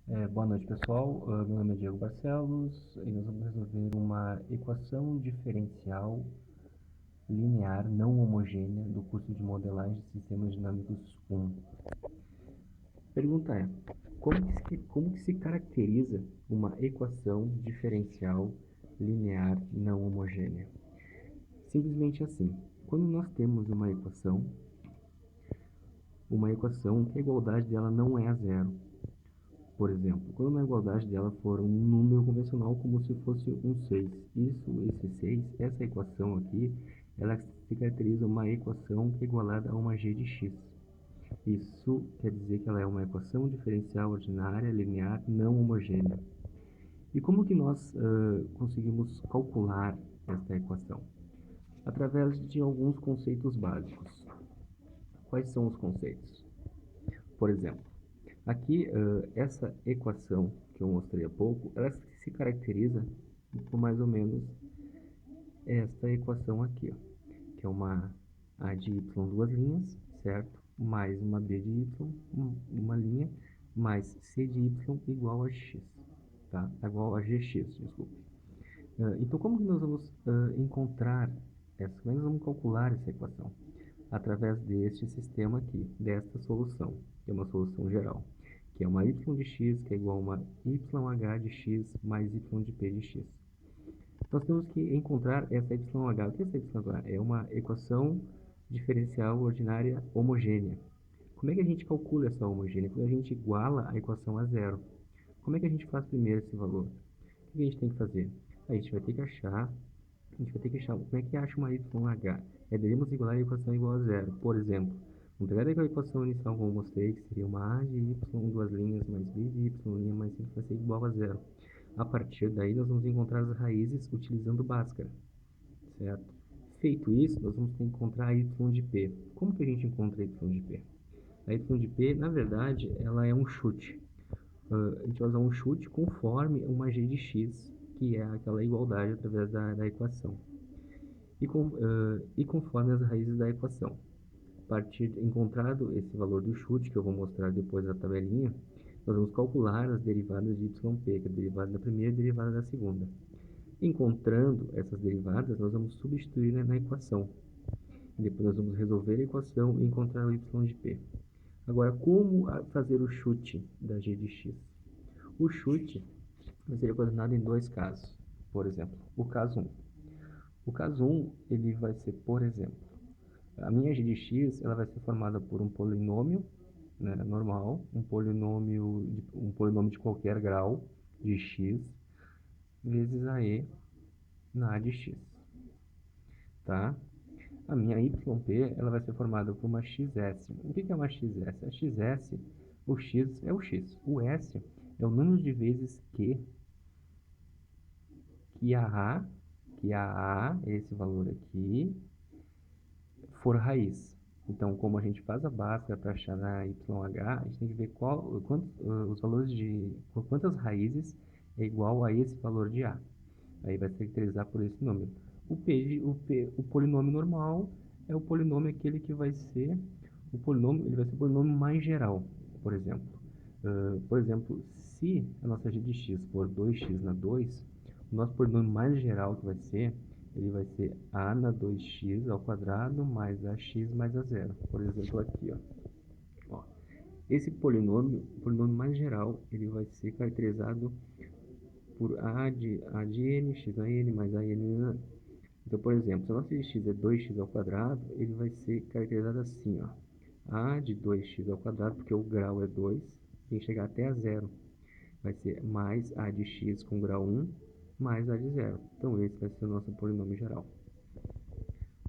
Boa noite, pessoal. Meu nome é Diego Barcelos e nós vamos resolver uma equação diferencial linear não homogênea do curso de modelagem de sistemas dinâmicos 1. Pergunta é: como que se caracteriza uma equação diferencial linear não homogênea? Simplesmente assim. Quando nós temos uma equação que a igualdade dela não é a zero. Por exemplo, quando a igualdade dela for um número convencional como se fosse um 6. Esse 6, essa equação aqui, ela se caracteriza uma equação que é igualada a uma g de x. Isso quer dizer que ela é uma equação diferencial ordinária, linear, não homogênea. E como que nós conseguimos calcular esta equação? Através de alguns conceitos básicos. Quais são os conceitos? Por exemplo, aqui, essa equação que eu mostrei há pouco, ela se caracteriza por mais ou menos esta equação aqui, ó, que é uma A de y duas linhas, certo? Mais uma B de y, uma linha, mais C de y igual a x, tá? Igual a gx, desculpa. Então, como que nós vamos encontrar essa? Como nós vamos calcular essa equação? Através deste sistema aqui, desta solução, que é uma solução geral, que é uma y de x que é igual a uma yh de x mais y de p de x. Nós temos que encontrar essa yh. O que é essa yh? É uma equação diferencial ordinária homogênea. Como é que a gente calcula essa homogênea? Quando a gente iguala a equação a zero. Como é que a gente faz primeiro esse valor? O que a gente tem que fazer? A gente vai ter que achar como é que acha uma YH? Devemos igualar a equação igual a zero. Por exemplo, vamos pegar a equação inicial, como eu mostrei, que seria uma A de Y, duas linhas, mais B de Y, linha mais Y, vai ser igual a zero. A partir daí, nós vamos encontrar as raízes utilizando Bhaskara, certo? Feito isso, nós vamos ter que encontrar a Y de P. Como que a gente encontra a Y de P? A Y de P, na verdade, ela é um chute. A gente vai usar um chute conforme uma G de X, que é aquela igualdade através da equação. E conforme as raízes da equação. A partir de encontrado esse valor do chute, que eu vou mostrar depois na tabelinha, nós vamos calcular as derivadas de yp, que é a derivada da primeira e a derivada da segunda. Encontrando essas derivadas, nós vamos substituir na equação. E depois nós vamos resolver a equação e encontrar o y de p. Agora, como fazer o chute da g de x? O chute vai ser equacionado em dois casos. Por exemplo, o caso 1. O caso 1, ele vai ser, por exemplo, a minha g de x ela vai ser formada por um polinômio, né, normal, um polinômio de qualquer grau de x, vezes a e na a de x. Tá? A minha yp ela vai ser formada por uma xs. O que é uma xs? A xs, o x é o x. O s é o número de vezes que a esse valor aqui, for raiz. Então, como a gente faz a básica para achar a YH, a gente tem que ver os valores quantas raízes é igual a esse valor de A. Aí vai se caracterizar por esse número. O polinômio normal é o polinômio aquele que vai ser ele vai ser o polinômio mais geral, por exemplo. Se a nossa g de x for 2x na 2, o nosso polinômio mais geral que ele vai ser a na 2x ao quadrado mais ax mais a zero. Por exemplo, aqui, ó. Esse polinômio, o polinômio mais geral, ele vai ser caracterizado por a de n, x a n mais a n. Então, por exemplo, se a nossa de x é 2x ao quadrado, ele vai ser caracterizado assim, ó. A de 2x ao quadrado, porque o grau é 2, tem que chegar até a zero. Vai ser mais a de x com grau 1 mais a de zero. Então, esse vai ser o nosso polinômio geral.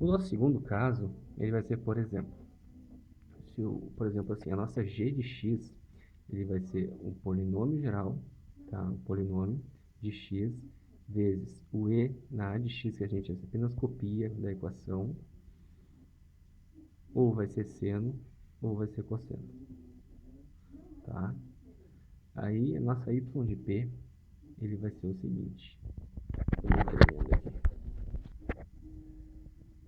O nosso segundo caso, ele vai ser, por exemplo, assim, a nossa g de x, ele vai ser um polinômio geral, tá? Um polinômio de x vezes o e na a de x, que a gente apenas copia da equação, ou vai ser seno, ou vai ser cosseno, tá? Aí, a nossa y de p, ele vai ser o seguinte.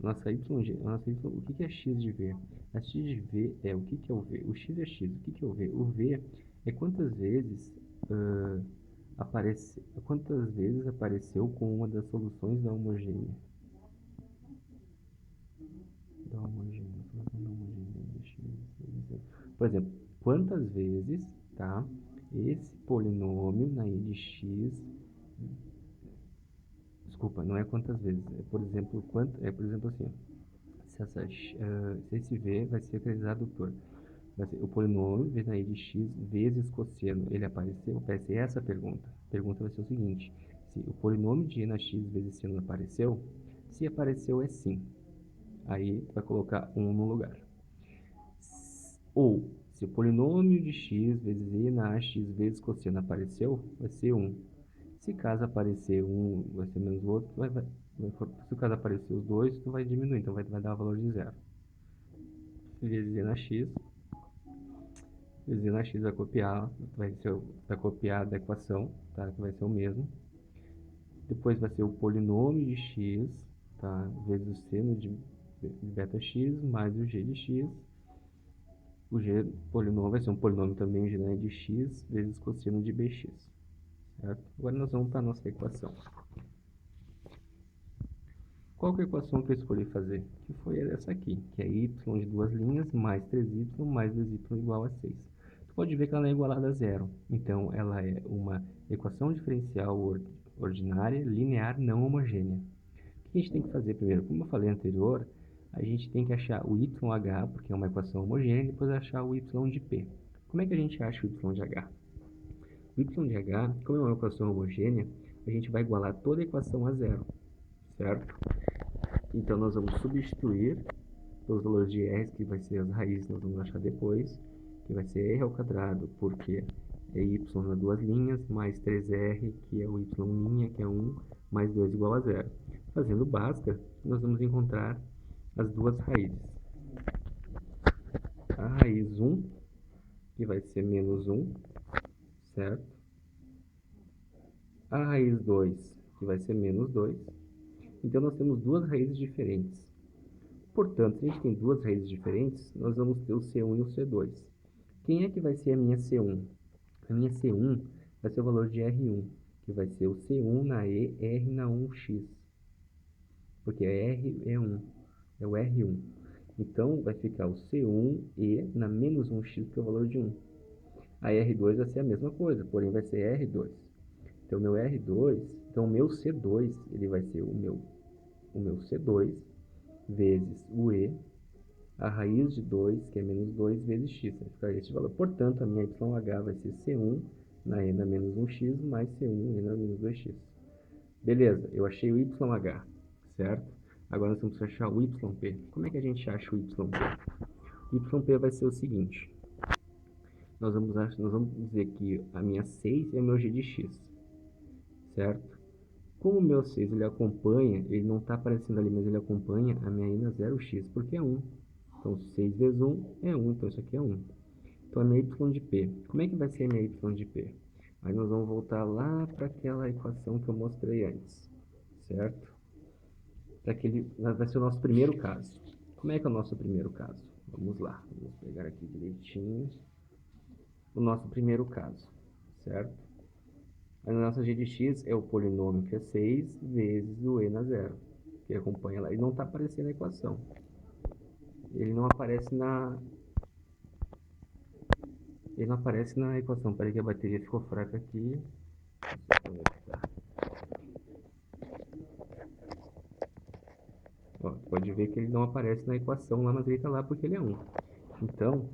O que é x de v? A x de v é o que é o v? O x é x, o que é o v? O v é quantas vezes quantas vezes apareceu com uma das soluções da homogênea? Por exemplo, quantas vezes, tá? Esse polinômio na e de x, desculpa, não é quantas vezes, é por exemplo, por exemplo assim, se esse v vai ser caracterizado por o polinômio vezes na e de x vezes cosseno, ele apareceu? Vai ser essa a pergunta. A pergunta vai ser o seguinte: se o polinômio de e na x vezes seno apareceu, se apareceu é sim. Aí vai colocar 1 no lugar. Ou, se o polinômio de x vezes e na a x vezes cosseno apareceu, vai ser 1. Se caso aparecer um, vai ser menos o outro, se caso aparecer os dois, tu vai diminuir, então vai dar o valor de 0. Vezes e na x, vezes e na x vai copiar da equação, tá? Que vai ser o mesmo. Depois vai ser o polinômio de x, tá? Vezes o seno de beta x mais o g de x. O g polinômio vai ser um polinômio também g de x vezes cosseno de bx. Certo? Agora nós vamos para a nossa equação. Qual que é a equação que eu escolhi fazer? Que foi essa aqui, que é y de duas linhas mais 3y mais 2y igual a 6. Tu pode ver que ela é igualada a zero. Então, ela é uma equação diferencial ordinária, linear, não homogênea. O que a gente tem que fazer primeiro? Como eu falei anterior, a gente tem que achar o YH, porque é uma equação homogênea, e depois achar o Y de P. Como é que a gente acha o Y de H? O Y de H, como é uma equação homogênea, a gente vai igualar toda a equação a zero, certo? Então, nós vamos substituir os valores de r, que vai ser as raízes, nós vamos achar depois, que vai ser r ao quadrado, porque é y nas duas linhas, mais 3r, que é o y', que é 1, mais 2 igual a 0. Fazendo básica, nós vamos encontrar as duas raízes. A raiz 1, que vai ser menos 1, certo? A raiz 2, que vai ser menos 2. Então, nós temos duas raízes diferentes. Portanto, se a gente tem duas raízes diferentes, nós vamos ter o C1 e o C2. Quem é que vai ser a minha C1? A minha C1 vai ser o valor de R1, que vai ser o C1 na E, R na 1x. Porque R é 1, é o R1. Então, vai ficar o C1 E na menos 1x, que é o valor de 1. A R2 vai ser a mesma coisa, porém vai ser R2. Então, meu R2, então o meu C2, ele vai ser o meu C2 vezes o E, a raiz de 2, que é menos 2, vezes x, vai ficar esse valor. Portanto, a minha YH vai ser C1 na E na menos 1x, mais C1 E na menos 2x. Beleza, eu achei o YH, certo? Agora nós temos que achar o YP. Como é que a gente acha o YP? O YP vai ser o seguinte. Nós vamos dizer que a minha 6 é o meu g de x, certo? Como o meu 6 ele acompanha, ele não está aparecendo ali, mas ele acompanha a minha i na 0x, porque é 1. Então, 6 vezes 1 é 1, então isso aqui é 1. Então, a minha y de p. Como é que vai ser a minha y de p? Aí nós vamos voltar lá para aquela equação que eu mostrei antes, certo? Vai ser o nosso primeiro caso. Como é que é o nosso primeiro caso? Vamos lá, vamos pegar aqui direitinho o nosso primeiro caso, certo? A nossa g de x é o polinômio que é 6 vezes o e na 0, que acompanha lá. Ele não está aparecendo na equação. Ele não aparece na equação. Peraí que a bateria ficou fraca aqui. Ó, pode ver que ele não aparece na equação lá, mas ele está lá porque ele é 1. Então,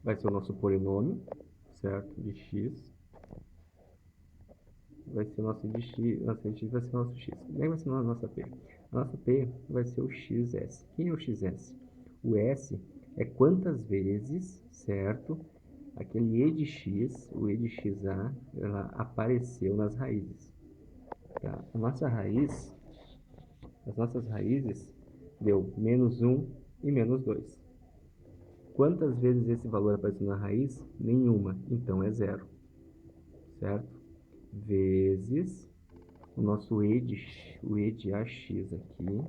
vai ser o nosso polinômio, certo? De x. Vai ser o nosso de x, nosso de x vai ser o nosso x. Como é que vai ser a nossa p? A nossa p vai ser o xs. Quem é o xs? O s é quantas vezes, certo? Aquele e de x, o e de xa, ela apareceu nas raízes. Tá? A nossa raiz, as nossas raízes, deu menos 1 e menos 2. Quantas vezes esse valor apareceu na raiz? Nenhuma, então é zero, certo? Vezes o nosso e de ax aqui,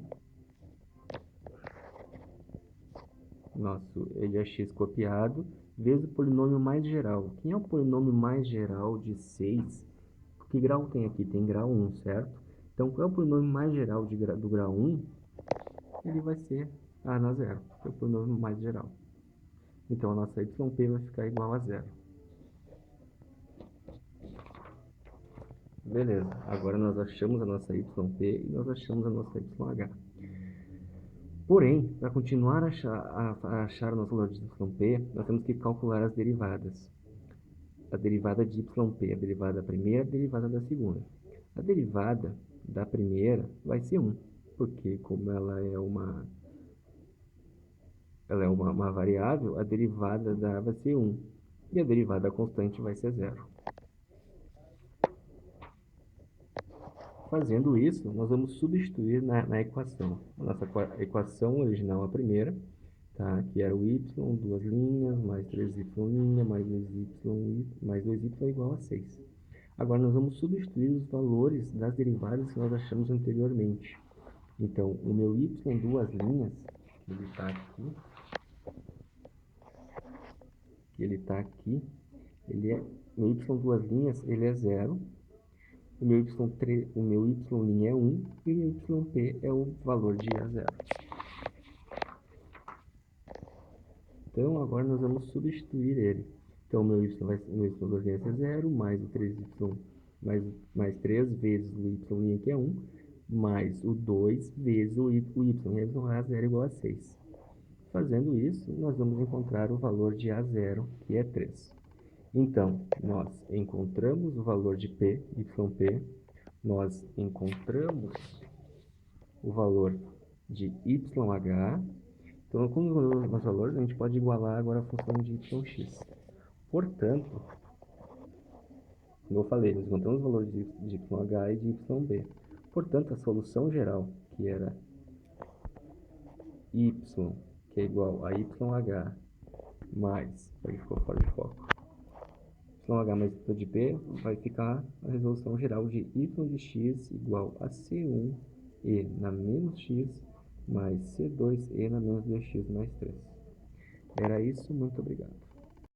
nosso e de ax copiado, vezes o polinômio mais geral. Quem é o polinômio mais geral de 6? Que grau tem aqui? Tem grau 1, certo? Então, qual é o polinômio mais geral do grau 1? Ele vai ser a na zero, que é o polinômio mais geral. Então, a nossa yp vai ficar igual a zero. Beleza, agora nós achamos a nossa yp e nós achamos a nossa yh. Porém, para continuar a achar o nosso valor de yp, nós temos que calcular as derivadas. A derivada de yp, a derivada da primeira, a derivada da segunda. A derivada da primeira vai ser 1, porque como ela é uma variável, a derivada da vai ser 1. E a derivada constante vai ser 0. Fazendo isso, nós vamos substituir na equação. A nossa equação original, a primeira, tá? Que era o y, duas linhas, mais 3y', mais 2y é igual a 6. Agora, nós vamos substituir os valores das derivadas que nós achamos anteriormente. Então, o meu y, duas linhas, ele está aqui, meu y, duas linhas, ele é 0. O meu y' é 1 e o meu yp é o valor de a 0. Então, agora nós vamos substituir ele. Então, meu y duas linhas é 0, mais o 3y, mais 3 vezes o y' que é 1, mais o 2 vezes o y a 0 igual a 6. Fazendo isso, nós vamos encontrar o valor de a0, que é 3. Então, nós encontramos o valor de p, yp, nós encontramos o valor de YH. Então, como encontramos os valores, a gente pode igualar agora a função de YX. Portanto, como eu falei, nós encontramos os valores de YH e de YB. Portanto, a solução geral, que era Y, que é igual a YH, mais, aqui ficou fora de foco, YH mais Y de P, vai ficar a resolução geral de Y de X igual a C1E na menos X mais C2E na menos 2X mais 3. Era isso, muito obrigado.